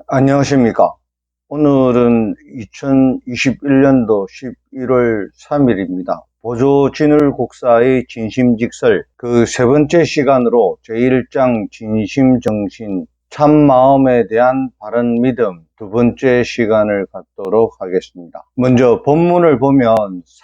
안녕하십니까. 오늘은 2021년도 11월 3일입니다. 보조진울국사의 진심직설 그 세 번째 시간으로 제1장 진심정신 참마음에 대한 바른 믿음 두 번째 시간을 갖도록 하겠습니다. 먼저 본문을 보면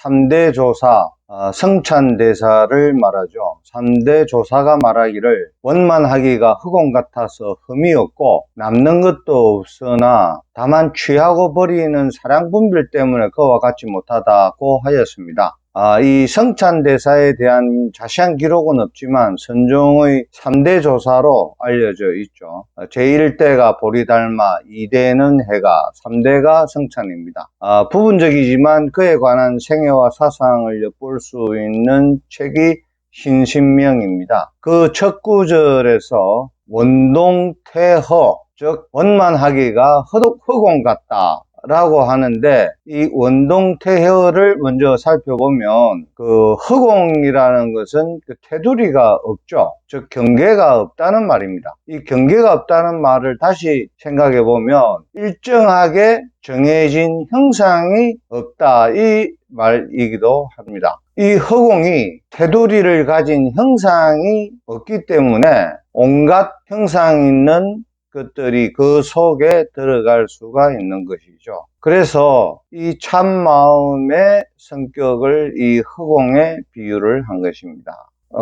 3대 조사, 성찬대사를 말하죠. 3대 조사가 말하기를 원만하기가 흑원 같아서 흠이 없고 남는 것도 없으나 다만 취하고 버리는 사랑분별 때문에 그와 같지 못하다고 하였습니다. 이 성찬대사에 대한 자세한 기록은 없지만 선종의 3대 조사로 알려져 있죠. 제1대가 보리달마, 2대는 해가, 3대가 성찬입니다. 부분적이지만 그에 관한 생애와 사상을 엿볼 수 있는 책이 신신명입니다. 그 첫 구절에서 원동태허, 즉 원만하기가 흑원 같다 라고 하는데, 이 원동태허를 먼저 살펴보면 그 흑원이라는 것은 그 테두리가 없죠. 즉 경계가 없다는 말입니다. 이 경계가 없다는 말을 다시 생각해 보면 일정하게 정해진 형상이 없다 이 말이기도 합니다. 이 허공이 테두리를 가진 형상이 없기 때문에 온갖 형상 있는 것들이 그 속에 들어갈 수가 있는 것이죠. 그래서 이 참마음의 성격을 이 허공에 비유를 한 것입니다.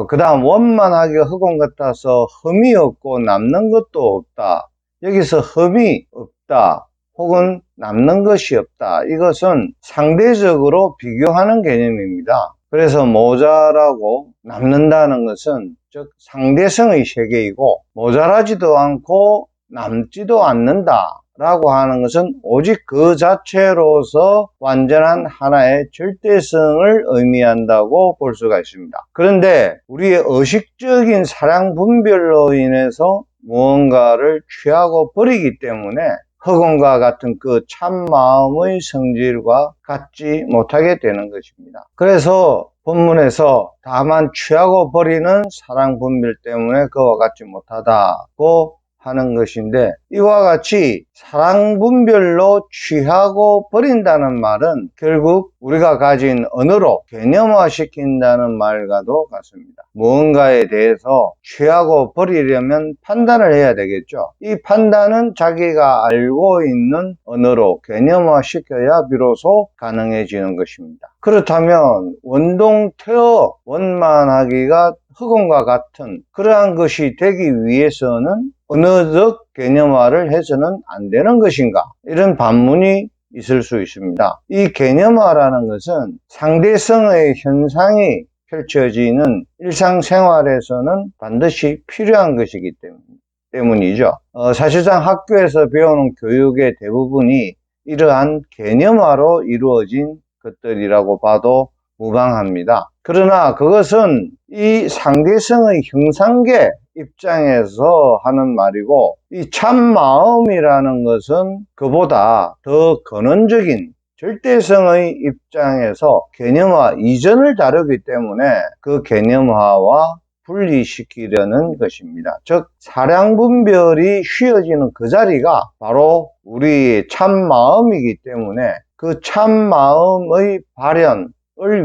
그 다음 원만하게 흑원 같아서 흠이 없고 남는 것도 없다. 여기서 흠이 없다 혹은 남는 것이 없다, 이것은 상대적으로 비교하는 개념입니다. 그래서 모자라고 남는다는 것은 즉 상대성의 세계이고, 모자라지도 않고 남지도 않는다 라고 하는 것은 오직 그 자체로서 완전한 하나의 절대성을 의미한다고 볼 수가 있습니다. 그런데 우리의 의식적인 사랑 분별로 인해서 무언가를 취하고 버리기 때문에 흑원과 같은 그 참마음의 성질과 같지 못하게 되는 것입니다. 그래서 본문에서 다만 취하고 버리는 사랑 분별 때문에 그와 같지 못하다고 하는 것인데, 이와 같이 사랑 분별로 취하고 버린다는 말은 결국 우리가 가진 언어로 개념화 시킨다는 말과도 같습니다. 무언가에 대해서 취하고 버리려면 판단을 해야 되겠죠. 이 판단은 자기가 알고 있는 언어로 개념화 시켜야 비로소 가능해지는 것입니다. 그렇다면 원동태어 원만하기가 흑원과 같은 그러한 것이 되기 위해서는 언어적 개념화를 해서는 안 되는 것인가, 이런 반문이 있을 수 있습니다. 이 개념화라는 것은 상대성의 현상이 펼쳐지는 일상생활에서는 반드시 필요한 것이기 때문이죠. 사실상 학교에서 배우는 교육의 대부분이 이러한 개념화로 이루어진 것들이라고 봐도 무방합니다. 그러나 그것은 이 상대성의 형상계 입장에서 하는 말이고, 이 참마음이라는 것은 그보다 더 근원적인 절대성의 입장에서 개념화 이전을 다루기 때문에 그 개념화와 분리시키려는 것입니다. 즉 사량분별이 쉬어지는 그 자리가 바로 우리의 참마음이기 때문에 그 참마음의 발현을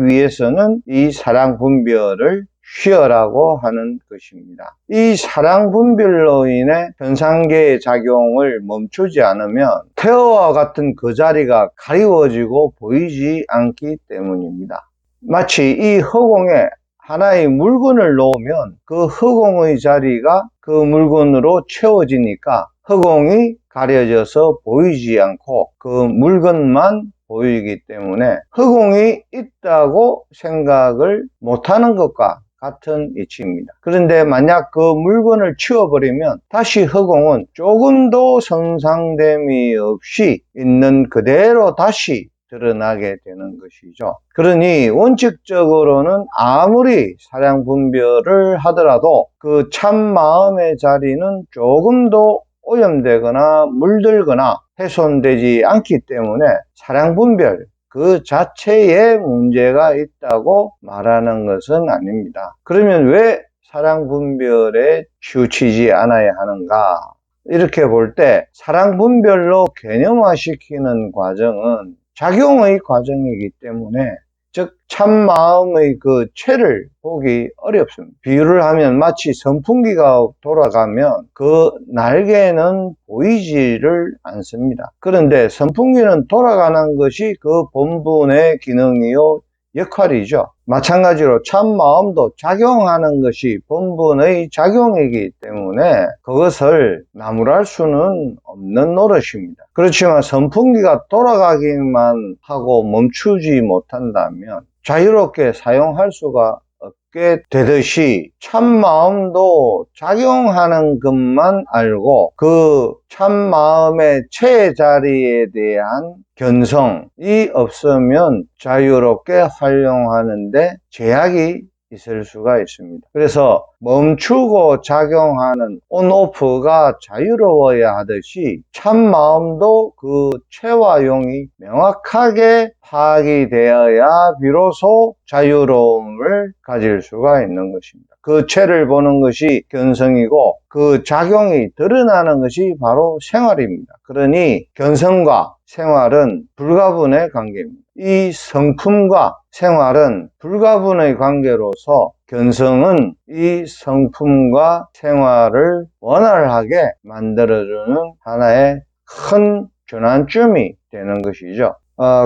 위해서는 이 사량분별을 쉬어라고 하는 것입니다. 이 사량분별로 인해 현상계의 작용을 멈추지 않으면 태어와 같은 그 자리가 가리워지고 보이지 않기 때문입니다. 마치 이 허공에 하나의 물건을 놓으면 그 허공의 자리가 그 물건으로 채워지니까 허공이 가려져서 보이지 않고 그 물건만 보이기 때문에 허공이 있다고 생각을 못하는 것과 같은 이치입니다. 그런데 만약 그 물건을 치워버리면 다시 허공은 조금도 손상됨이 없이 있는 그대로 다시 드러나게 되는 것이죠. 그러니 원칙적으로는 아무리 사량분별을 하더라도 그 참마음의 자리는 조금도 오염되거나 물들거나 훼손되지 않기 때문에 사량분별, 그 자체에 문제가 있다고 말하는 것은 아닙니다. 그러면 왜 사랑분별에 치우치지 않아야 하는가? 이렇게 볼 때 사랑분별로 개념화시키는 과정은 작용의 과정이기 때문에, 즉 참마음의 그 체를 보기 어렵습니다. 비유를 하면 마치 선풍기가 돌아가면 그 날개는 보이지를 않습니다. 그런데 선풍기는 돌아가는 것이 그 본분의 기능이요 역할이죠. 마찬가지로 참마음도 작용하는 것이 본분의 작용이기 때문에 그것을 나무랄 수는 없는 노릇입니다. 그렇지만 선풍기가 돌아가기만 하고 멈추지 못한다면 자유롭게 사용할 수가 없게 되듯이 참마음도 작용하는 것만 알고 그 참마음의 체자리에 대한 견성이 없으면 자유롭게 활용하는데 제약이 있을 수가 있습니다. 그래서 멈추고 작용하는 온오프가 자유로워야 하듯이 참마음도 그 체와 용이 명확하게 파악이 되어야 비로소 자유로움을 가질 수가 있는 것입니다. 그 체를 보는 것이 견성이고 그 작용이 드러나는 것이 바로 생활입니다. 그러니 견성과 생활은 불가분의 관계입니다. 이 성품과 생활은 불가분의 관계로서 견성은 이 성품과 생활을 원활하게 만들어주는 하나의 큰 전환점이 되는 것이죠.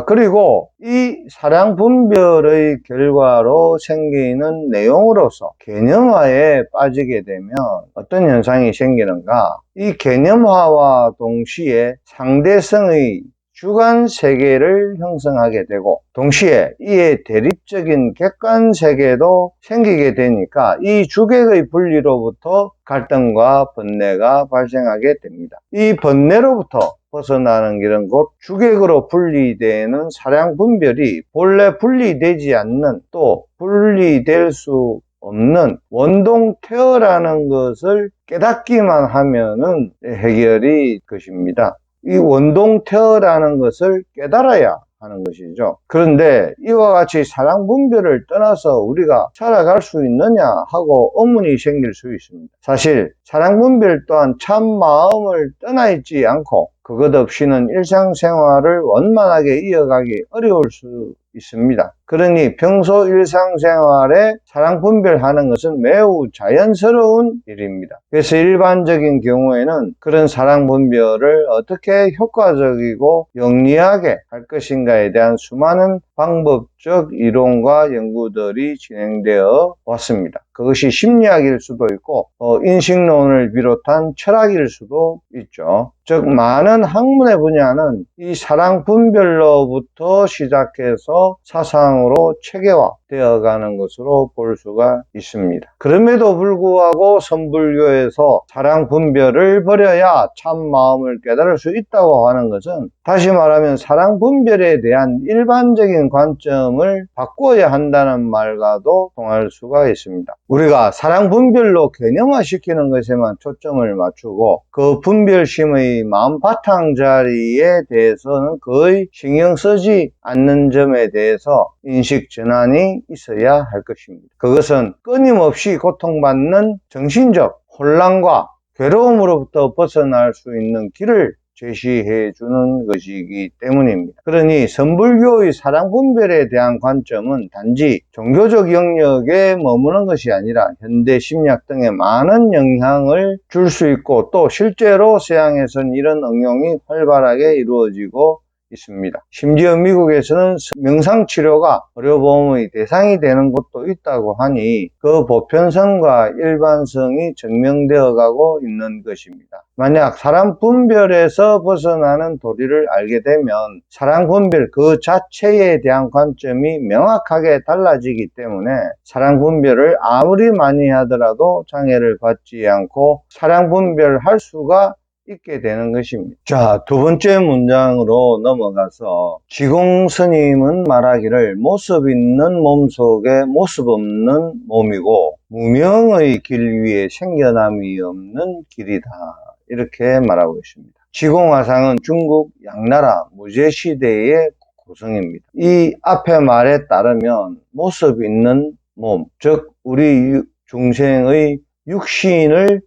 그리고 이 사랑분별의 결과로 생기는 내용으로서 개념화에 빠지게 되면 어떤 현상이 생기는가? 이 개념화와 동시에 상대성의 주관세계를 형성하게 되고 동시에 이에 대립적인 객관세계도 생기게 되니까 이 주객의 분리로부터 갈등과 번뇌가 발생하게 됩니다. 이 번뇌로부터 벗어나는 길은 곧 주객으로 분리되는 사랑분별이 본래 분리되지 않는, 또 분리될 수 없는 원동태어라는 것을 깨닫기만 하면은 해결이 것입니다. 이 원동태어라는 것을 깨달아야 하는 것이죠. 그런데 이와 같이 사랑분별을 떠나서 우리가 살아갈 수 있느냐 하고 의문이 생길 수 있습니다. 사실 사랑분별 또한 참마음을 떠나 있지 않고 그것 없이는 일상생활을 원만하게 이어가기 어려울 수 있습니다. 그러니 평소 일상생활에 사랑분별하는 것은 매우 자연스러운 일입니다. 그래서 일반적인 경우에는 그런 사랑분별을 어떻게 효과적이고 영리하게 할 것인가에 대한 수많은 방법적 이론과 연구들이 진행되어 왔습니다. 그것이 심리학일 수도 있고 인식론을 비롯한 철학일 수도 있죠. 즉 많은 학문의 분야는 이 사랑분별로부터 시작해서 사상으로 체계화되어 가는 것으로 볼 수가 있습니다. 그럼에도 불구하고 선불교에서 사랑분별을 버려야 참마음을 깨달을 수 있다고 하는 것은, 다시 말하면 사랑분별에 대한 일반적인 관점을 바꿔야 한다는 말과도 통할 수가 있습니다. 우리가 사랑분별로 개념화시키는 것에만 초점을 맞추고 그 분별심의 마음 바탕 자리에 대해서는 거의 신경 쓰지 않는 점에 대해서 인식 전환이 있어야 할 것입니다. 그것은 끊임없이 고통받는 정신적 혼란과 괴로움으로부터 벗어날 수 있는 길을 제시해 주는 것이기 때문입니다. 그러니 선불교의 사랑분별에 대한 관점은 단지 종교적 영역에 머무는 것이 아니라 현대 심리학 등에 많은 영향을 줄 수 있고, 또 실제로 서양에서는 이런 응용이 활발하게 이루어지고 있습니다. 심지어 미국에서는 명상치료가 의료보험의 대상이 되는 곳도 있다고 하니 그 보편성과 일반성이 증명되어 가고 있는 것입니다. 만약 사랑분별에서 벗어나는 도리를 알게 되면 사랑분별 그 자체에 대한 관점이 명확하게 달라지기 때문에 사랑분별을 아무리 많이 하더라도 장애를 받지 않고 사랑분별할 수가 있게 되는 것입니다. 자, 두 번째 문장으로 넘어가서 지공 스님은 말하기를 모습 있는 몸 속에 모습 없는 몸이고 무명의 길 위에 생겨남이 없는 길이다, 이렇게 말하고 있습니다. 지공화상은 중국 양나라 무제시대의 구성입니다. 이 앞의 말에 따르면 모습 있는 몸, 즉 우리 중생의 육신을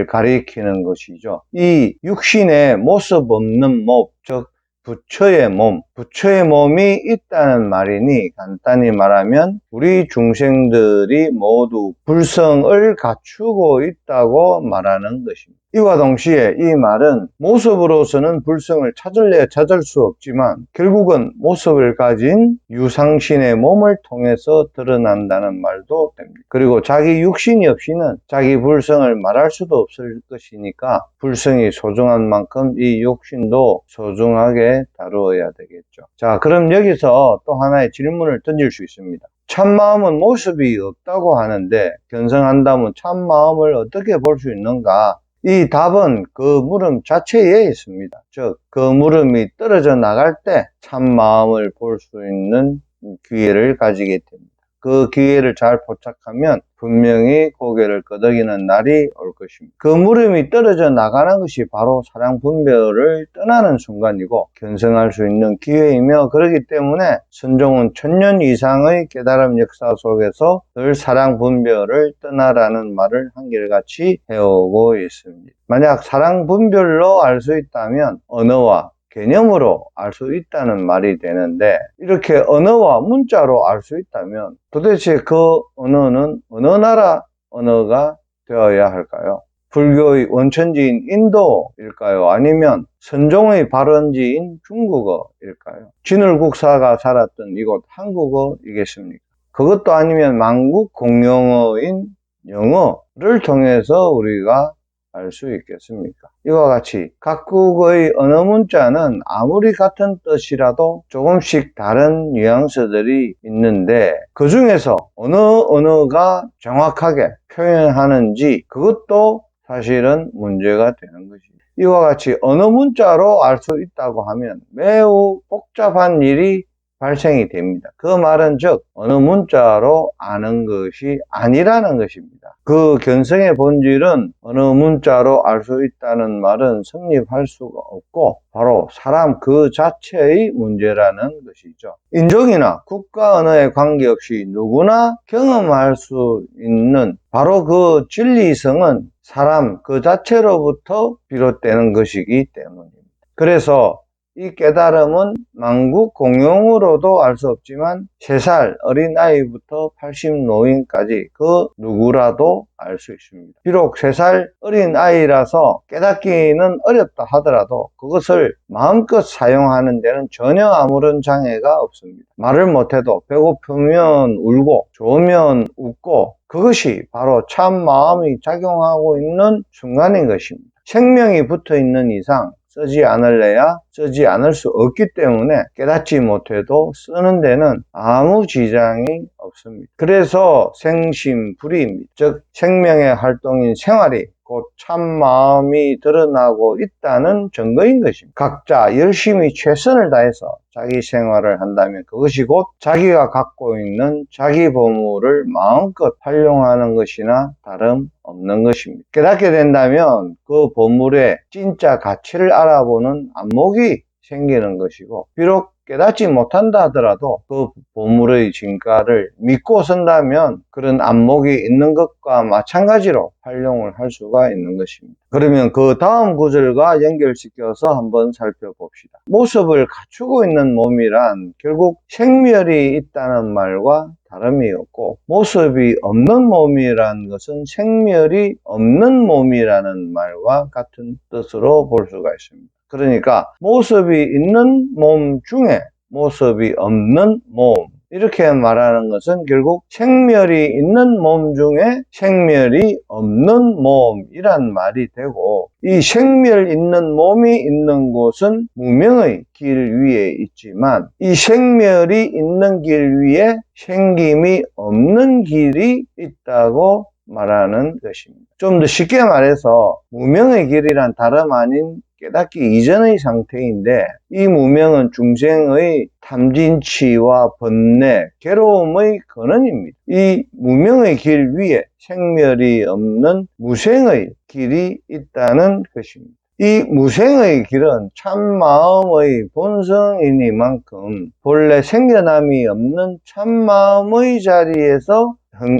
가리키는 것이죠. 이 육신의 모습 없는 몸, 즉 부처의 몸, 부처의 몸이 있다는 말이니 간단히 말하면 우리 중생들이 모두 불성을 갖추고 있다고 말하는 것입니다. 이와 동시에 이 말은 모습으로서는 불성을 찾을래야 찾을 수 없지만 결국은 모습을 가진 유상신의 몸을 통해서 드러난다는 말도 됩니다. 그리고 자기 육신이 없이는 자기 불성을 말할 수도 없을 것이니까 불성이 소중한 만큼 이 육신도 소중하게 다루어야 되겠죠. 자, 그럼 여기서 또 하나의 질문을 던질 수 있습니다. 참마음은 모습이 없다고 하는데 견성한다면 참마음을 어떻게 볼 수 있는가? 이 답은 그 물음 자체에 있습니다. 즉, 그 물음이 떨어져 나갈 때 참마음을 볼 수 있는 기회를 가지게 됩니다. 그 기회를 잘 포착하면 분명히 고개를 끄덕이는 날이 올 것입니다. 그 물음이 떨어져 나가는 것이 바로 사랑분별을 떠나는 순간이고 견성할 수 있는 기회이며, 그렇기 때문에 선종은 1000년 이상의 깨달음 역사 속에서 늘 사랑분별을 떠나라는 말을 한결같이 해오고 있습니다. 만약 사랑분별로 알 수 있다면 언어와 개념으로 알 수 있다는 말이 되는데, 이렇게 언어와 문자로 알 수 있다면 도대체 그 언어는 어느 나라 언어가 되어야 할까요? 불교의 원천지인 인도일까요? 아니면 선종의 발원지인 중국어일까요? 진울국사가 살았던 이곳 한국어이겠습니까? 그것도 아니면 만국 공용어인 영어를 통해서 우리가 알 수 있겠습니까? 이와 같이 각국의 언어 문자는 아무리 같은 뜻이라도 조금씩 다른 뉘앙스들이 있는데 그 중에서 어느 언어가 정확하게 표현하는지 그것도 사실은 문제가 되는 것입니다. 이와 같이 언어 문자로 알 수 있다고 하면 매우 복잡한 일이 발생이 됩니다. 그 말은 즉 어느 문자로 아는 것이 아니라는 것입니다. 그 견성의 본질은 어느 문자로 알 수 있다는 말은 성립할 수가 없고 바로 사람 그 자체의 문제라는 것이죠. 인종이나 국가 언어에 관계없이 누구나 경험할 수 있는 바로 그 진리성은 사람 그 자체로부터 비롯되는 것이기 때문입니다. 그래서 이 깨달음은 만국 공용으로도 알 수 없지만 3살 어린아이부터 80 노인까지 그 누구라도 알 수 있습니다. 비록 3살 어린아이라서 깨닫기는 어렵다 하더라도 그것을 마음껏 사용하는 데는 전혀 아무런 장애가 없습니다. 말을 못해도 배고프면 울고 좋으면 웃고 그것이 바로 참 마음이 작용하고 있는 순간인 것입니다. 생명이 붙어 있는 이상 쓰지 않을래야 쓰지 않을 수 없기 때문에 깨닫지 못해도 쓰는 데는 아무 지장이 없습니다. 그래서 생심불이입니다. 즉 생명의 활동인 생활이 곧 참마음이 드러나고 있다는 증거인 것입니다. 각자 열심히 최선을 다해서 자기 생활을 한다면 그것이 곧 자기가 갖고 있는 자기 보물을 마음껏 활용하는 것이나 다름없는 것입니다. 깨닫게 된다면 그 보물의 진짜 가치를 알아보는 안목이 생기는 것이고, 비록 깨닫지 못한다 하더라도 그 보물의 진가를 믿고 선다면 그런 안목이 있는 것과 마찬가지로 활용을 할 수가 있는 것입니다. 그러면 그 다음 구절과 연결시켜서 한번 살펴봅시다. 모습을 갖추고 있는 몸이란 결국 생멸이 있다는 말과 다름이 없고, 모습이 없는 몸이란 것은 생멸이 없는 몸이라는 말과 같은 뜻으로 볼 수가 있습니다. 그러니까 모습이 있는 몸 중에 모습이 없는 몸, 이렇게 말하는 것은 결국 생멸이 있는 몸 중에 생멸이 없는 몸이란 말이 되고, 이 생멸 있는 몸이 있는 곳은 무명의 길 위에 있지만 이 생멸이 있는 길 위에 생김이 없는 길이 있다고 말하는 것입니다. 좀 더 쉽게 말해서 무명의 길이란 다름 아닌 깨닫기 이전의 상태인데, 이 무명은 중생의 탐진치와 번뇌, 괴로움의 근원입니다. 이 무명의 길 위에 생멸이 없는 무생의 길이 있다는 것입니다. 이 무생의 길은 참마음의 본성이니만큼 본래 생겨남이 없는 참마음의 자리에서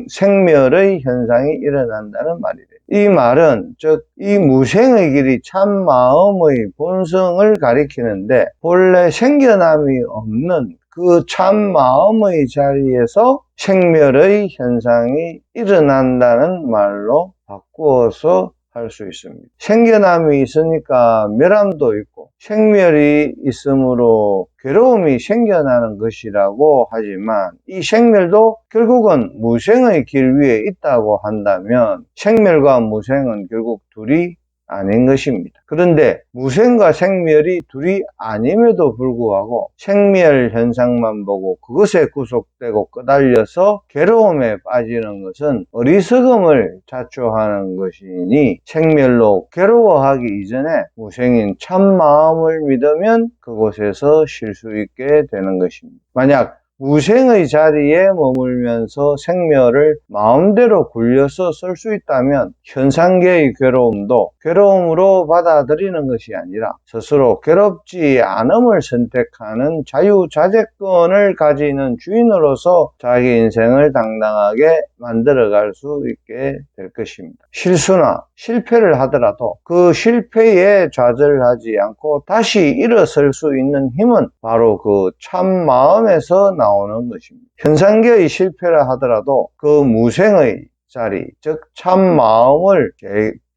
생멸의 현상이 일어난다는 말이래요. 이 말은 즉 이 무생의 길이 참마음의 본성을 가리키는데 본래 생겨남이 없는 그 참마음의 자리에서 생멸의 현상이 일어난다는 말로 바꾸어서 할 수 있습니다. 생겨남이 있으니까 멸함도 있고 생멸이 있으므로 괴로움이 생겨나는 것이라고 하지만 이 생멸도 결국은 무생의 길 위에 있다고 한다면 생멸과 무생은 결국 둘이 아닌 것입니다. 그런데 무생과 생멸이 둘이 아님에도 불구하고 생멸 현상만 보고 그것에 구속되고 끄달려서 괴로움에 빠지는 것은 어리석음을 자초하는 것이니 생멸로 괴로워하기 이전에 무생인 참마음을 믿으면 그곳에서 쉴 수 있게 되는 것입니다. 만약 무생의 자리에 머물면서 생멸을 마음대로 굴려서 쓸 수 있다면 현상계의 괴로움도 괴로움으로 받아들이는 것이 아니라 스스로 괴롭지 않음을 선택하는 자유자재권을 가지는 주인으로서 자기 인생을 당당하게 만들어갈 수 있게 될 것입니다. 실수나 실패를 하더라도 그 실패에 좌절하지 않고 다시 일어설 수 있는 힘은 바로 그 참마음에서 나오는 것입니다. 현상계의 실패를 하더라도 그 무생의 자리, 즉 참마음을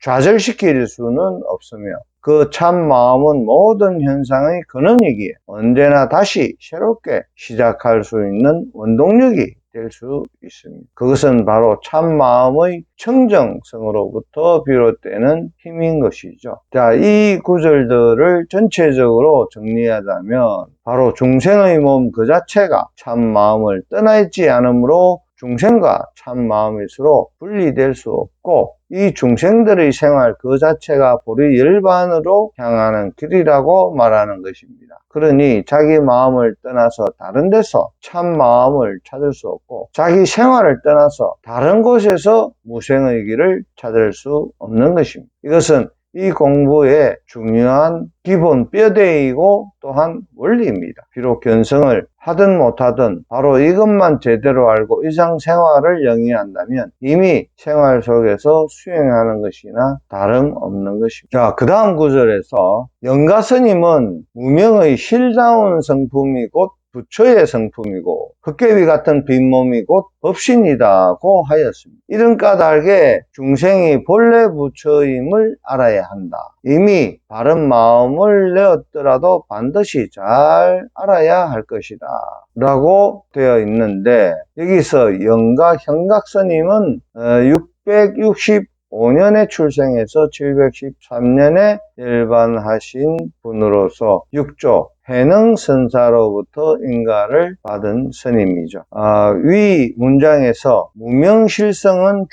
좌절시킬 수는 없으며 그 참마음은 모든 현상의 근원이기에 언제나 다시 새롭게 시작할 수 있는 원동력이 될 수 있습니다. 그것은 바로 참마음의 청정성으로부터 비롯되는 힘인 것이죠. 자, 이 구절들을 전체적으로 정리하자면 바로 중생의 몸 그 자체가 참마음을 떠나 있지 않으므로 중생과 참마음일수록 분리될 수 없고 이 중생들의 생활 그 자체가 보리 열반으로 향하는 길이라고 말하는 것입니다. 그러니 자기 마음을 떠나서 다른 데서 참마음을 찾을 수 없고 자기 생활을 떠나서 다른 곳에서 무생의 길을 찾을 수 없는 것입니다. 이것은 이 공부의 중요한 기본 뼈대이고 또한 원리입니다. 비록 견성을 하든 못하든 바로 이것만 제대로 알고 일상생활을 영위한다면 이미 생활 속에서 수행하는 것이나 다름없는 것입니다. 자, 그 다음 구절에서 영가스님은 무명의 실다운 성품이 곧 부처의 성품이고 헛개비 같은 빈몸이 곧 법신이다고 하였습니다. 이런 까닭에 중생이 본래 부처임을 알아야 한다. 이미 바른 마음을 내었더라도 반드시 잘 알아야 할 것이다 라고 되어 있는데 여기서 영가 현각스님은 665년에 출생해서 713년에 열반하신 분으로서 6조 해능선사로부터 인가를 받은 스님이죠. 위 문장에서 무명실성은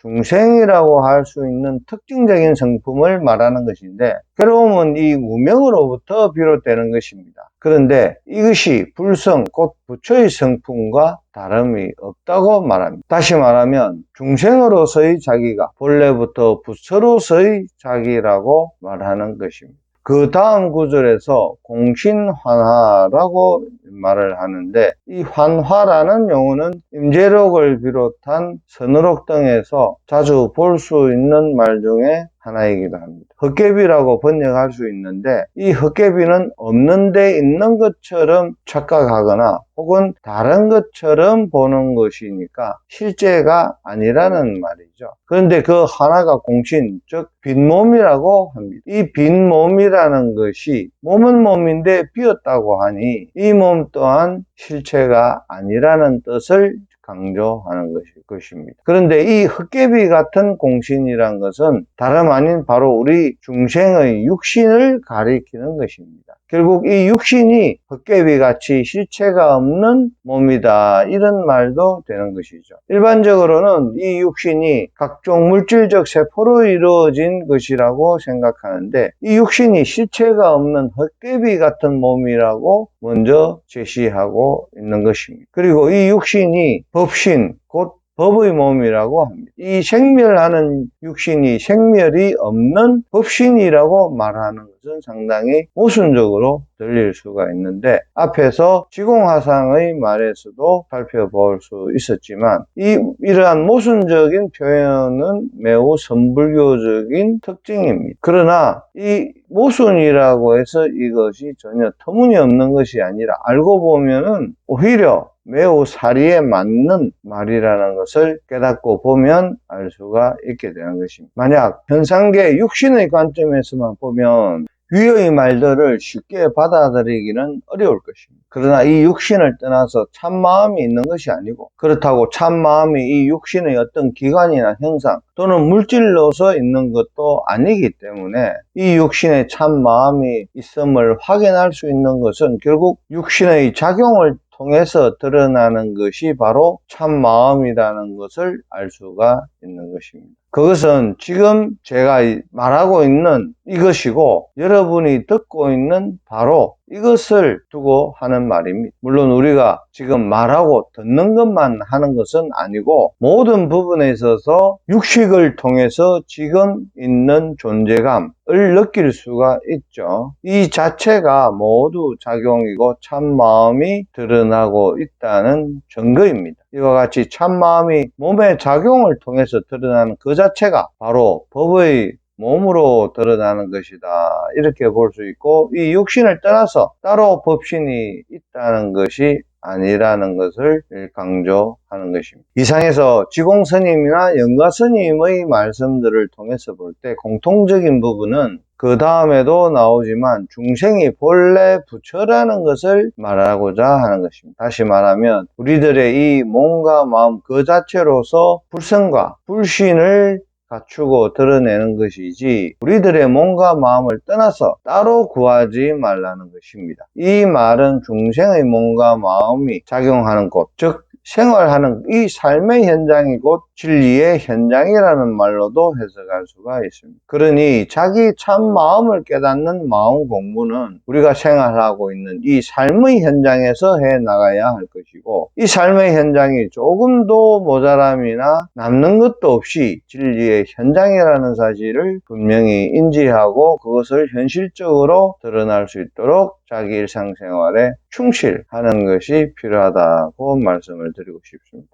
중생이라고 할 수 있는 특징적인 성품을 말하는 것인데 괴로움은 이 무명으로부터 비롯되는 것입니다. 그런데 이것이 불성 곧 부처의 성품과 다름이 없다고 말합니다. 다시 말하면 중생으로서의 자기가 본래부터 부처로서의 자기라고 말하는 것입니다. 그 다음 구절에서 공신환화라고 말을 하는데 이 환화라는 용어는 임재록을 비롯한 선어록 등에서 자주 볼 수 있는 말 중에 하나이기도 합니다. 헛개비라고 번역할 수 있는데 이 헛개비는 없는 데 있는 것처럼 착각하거나 혹은 다른 것처럼 보는 것이니까 실제가 아니라는 말이죠. 그런데 그 하나가 공신, 즉 빈몸이라고 합니다. 이 빈몸이라는 것이 몸은 몸인데 비었다고 하니 이 몸 또한 실체가 아니라는 뜻을 강조하는 것입니다. 그런데 이 헛개비 같은 공신이란 것은 다름 아닌 바로 우리 중생의 육신을 가리키는 것입니다. 결국 이 육신이 헛개비같이 실체가 없는 몸이다 이런 말도 되는 것이죠. 일반적으로는 이 육신이 각종 물질적 세포로 이루어진 것이라고 생각하는데 이 육신이 실체가 없는 헛개비 같은 몸이라고 먼저 제시하고 있는 것입니다. 그리고 이 육신이 법신 곧 법의 몸이라고 합니다. 이 생멸하는 육신이 생멸이 없는 법신이라고 말하는 것은 상당히 모순적으로 들릴 수가 있는데, 앞에서 지공화상의 말에서도 살펴볼 수 있었지만 이러한 모순적인 표현은 매우 선불교적인 특징입니다. 그러나 이 모순이라고 해서 이것이 전혀 터무니없는 것이 아니라 알고 보면은 오히려 매우 사리에 맞는 말이라는 것을 깨닫고 보면 알 수가 있게 되는 것입니다. 만약 현상계 육신의 관점에서만 보면 위의 말들을 쉽게 받아들이기는 어려울 것입니다. 그러나 이 육신을 떠나서 참마음이 있는 것이 아니고, 그렇다고 참마음이 이 육신의 어떤 기관이나 형상 또는 물질로서 있는 것도 아니기 때문에 이 육신의 참마음이 있음을 확인할 수 있는 것은 결국 육신의 작용을 통해서 드러나는 것이 바로 참마음이라는 것을 알 수가 있는 것입니다. 그것은 지금 제가 말하고 있는 이것이고 여러분이 듣고 있는 바로 이것을 두고 하는 말입니다. 물론 우리가 지금 말하고 듣는 것만 하는 것은 아니고 모든 부분에 있어서 육식을 통해서 지금 있는 존재감을 느낄 수가 있죠. 이 자체가 모두 작용이고 참마음이 드러나고 있다는 증거입니다. 이와 같이 참마음이 몸의 작용을 통해서 드러나는 그 자체가 바로 법의 몸으로 드러나는 것이다, 이렇게 볼 수 있고, 이 육신을 떠나서 따로 법신이 있다는 것이 아니라는 것을 강조하는 것입니다. 이상에서 지공스님이나 영가스님의 말씀들을 통해서 볼 때 공통적인 부분은 그 다음에도 나오지만 중생이 본래 부처라는 것을 말하고자 하는 것입니다. 다시 말하면 우리들의 이 몸과 마음 그 자체로서 불성과 불신을 갖추고 드러내는 것이지 우리들의 몸과 마음을 떠나서 따로 구하지 말라는 것입니다. 이 말은 중생의 몸과 마음이 작용하는 곳, 즉 생활하는 이 삶의 현장이 곧 진리의 현장이라는 말로도 해석할 수가 있습니다. 그러니 자기 참 마음을 깨닫는 마음 공부는 우리가 생활하고 있는 이 삶의 현장에서 해 나가야 할 것이고, 이 삶의 현장이 조금도 모자람이나 남는 것도 없이 진리의 현장이라는 사실을 분명히 인지하고 그것을 현실적으로 드러날 수 있도록 자기 일상생활에 충실하는 것이 필요하다고 말씀을 드리고 싶습니다.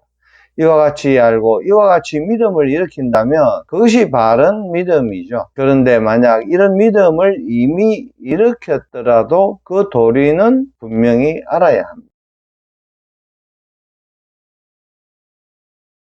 이와 같이 알고 이와 같이 믿음을 일으킨다면 그것이 바른 믿음이죠. 그런데 만약 이런 믿음을 이미 일으켰더라도 그 도리는 분명히 알아야 합니다.